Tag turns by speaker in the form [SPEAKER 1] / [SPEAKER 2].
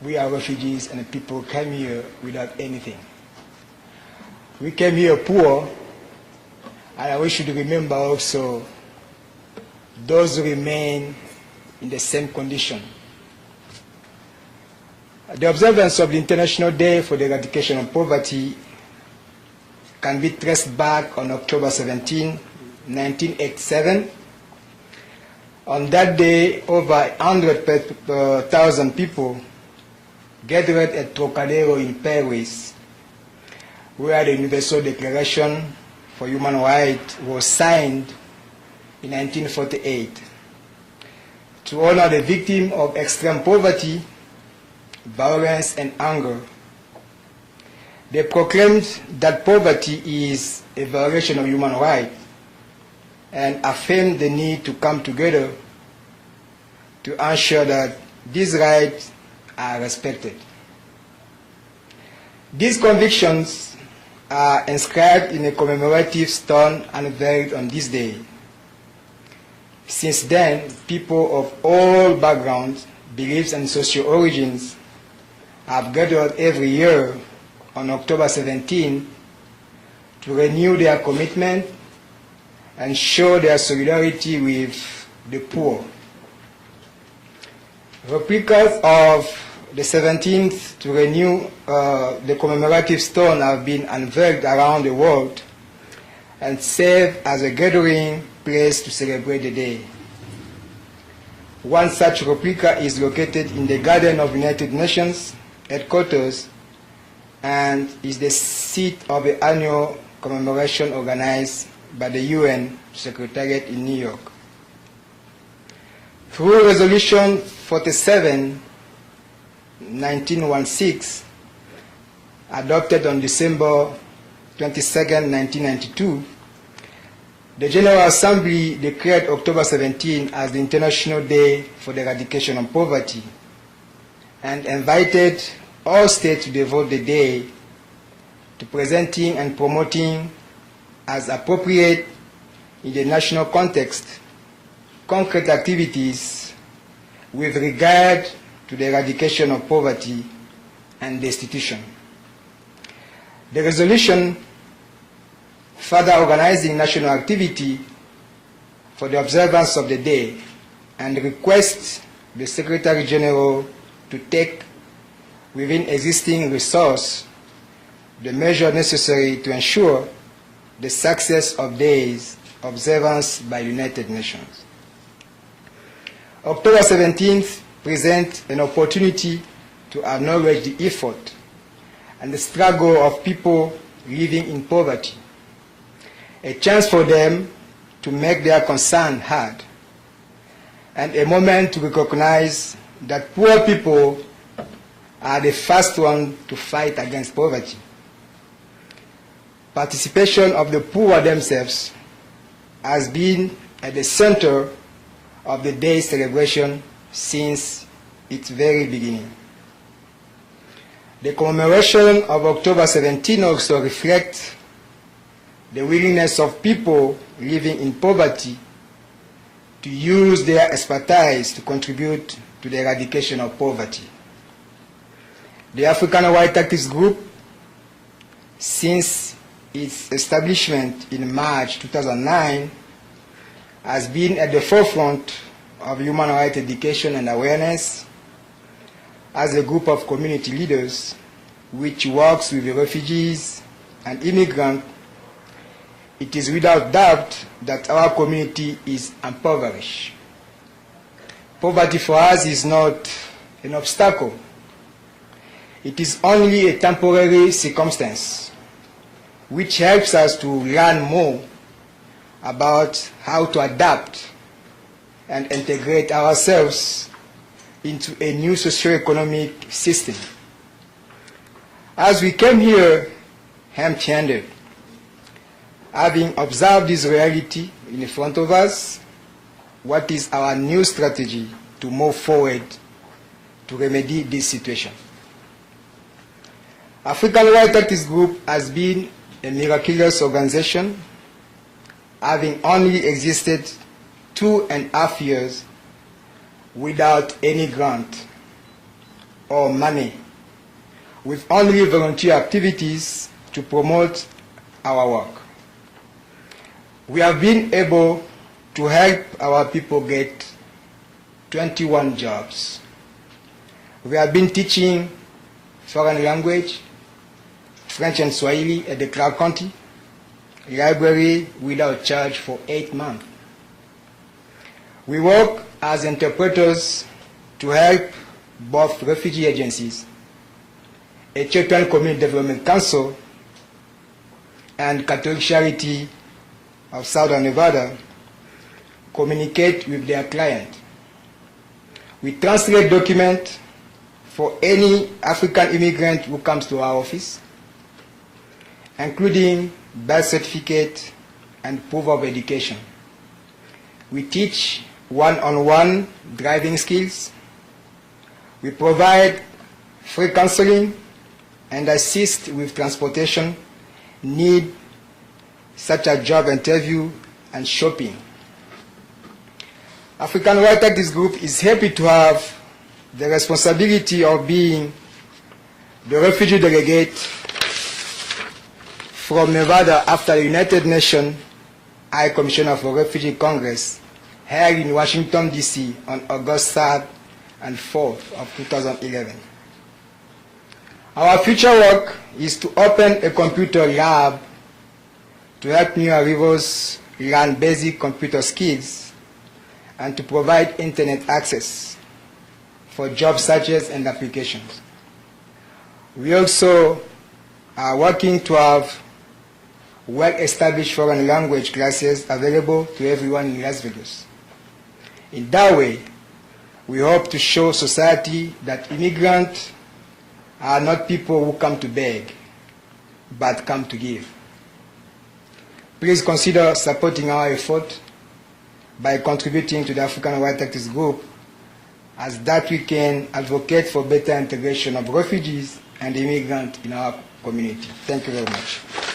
[SPEAKER 1] we are refugees and people came here without anything. We came here poor, and we should remember also those who remain in the same condition. The observance of the International Day for the Eradication of Poverty can be traced back on October 17, 1987. On that day, over 100,000 people gathered at Trocadero in Paris, where the Universal Declaration for Human Rights was signed in 1948 to honor the victims of extreme poverty, violence, and hunger. They proclaimed that poverty is a violation of human rights and affirmed the need to come together to ensure that these rights are respected. These convictions are inscribed in a commemorative stone unveiled on this day. Since then, people of all backgrounds, beliefs, and social origins have gathered every year on October 17 to renew their commitment and show their solidarity with the poor. Replicas of the 17th to renew the commemorative stone have been unveiled around the world and serve as a gathering place to celebrate the day. One such replica is located in the Garden of United Nations headquarters and is the seat of the annual commemoration organized by the UN Secretariat in New York. Through Resolution 47, 1916, adopted on December 22, 1992, the General Assembly declared October 17 as the International Day for the Eradication of Poverty and invited all states to devote the day to presenting and promoting as appropriate in the national context concrete activities with regard to the eradication of poverty and destitution. The resolution further organizing national activity for the observance of the day and requests the Secretary General to take within existing resources the measures necessary to ensure the success of days observance by the United Nations. October 17th presents an opportunity to acknowledge the effort and the struggle of people living in poverty, a chance for them to make their concern heard, and a moment to recognize that poor people are the first ones to fight against poverty. Participation of the poor themselves has been at the center of the day's celebration since its very beginning. The commemoration of October 17 also reflects the willingness of people living in poverty to use their expertise to contribute to the eradication of poverty. The African White Activist Group, since its establishment in March 2009, has been at the forefront of human rights education and awareness as a group of community leaders which works with the refugees and immigrants. It is without doubt that our community is impoverished. Poverty for us is not an obstacle. It is only a temporary circumstance which helps us to learn more about how to adapt and integrate ourselves into a new socio-economic system. As we came here empty-handed, having observed this reality in front of us, what is our new strategy to move forward to remedy this situation? African White Activist Group has been a miraculous organization, having only existed 2.5 years without any grant. or money, with only volunteer activities to promote our work. We have been able to help our people get 21 jobs. We have been teaching foreign language, French and Swahili at the Clark County Library without charge for 8 months. We work as interpreters to help both refugee agencies, Ethiopian Community Development Council, and Catholic Charity of Southern Nevada communicate with their client. We translate documents for any African immigrant who comes to our office, including birth certificate and proof of education. We teach one-on-one driving skills. We provide free counseling and assist with transportation needs such as job interview and shopping. African Rights Activist Group is happy to have the responsibility of being the refugee delegate from Nevada after the United Nations High Commissioner for Refugee Congress held in Washington, D.C. on August 3rd and 4th of 2011. Our future work is to open a computer lab to help new arrivals learn basic computer skills and to provide internet access for job searches and applications. We also are working to have well-established foreign language classes available to everyone in Las Vegas. In that way, we hope to show society that immigrants are not people who come to beg, but come to give. Please consider supporting our effort by contributing to the African Rights Activist Group, as that we can advocate for better integration of refugees and immigrants in our community. Thank you very much.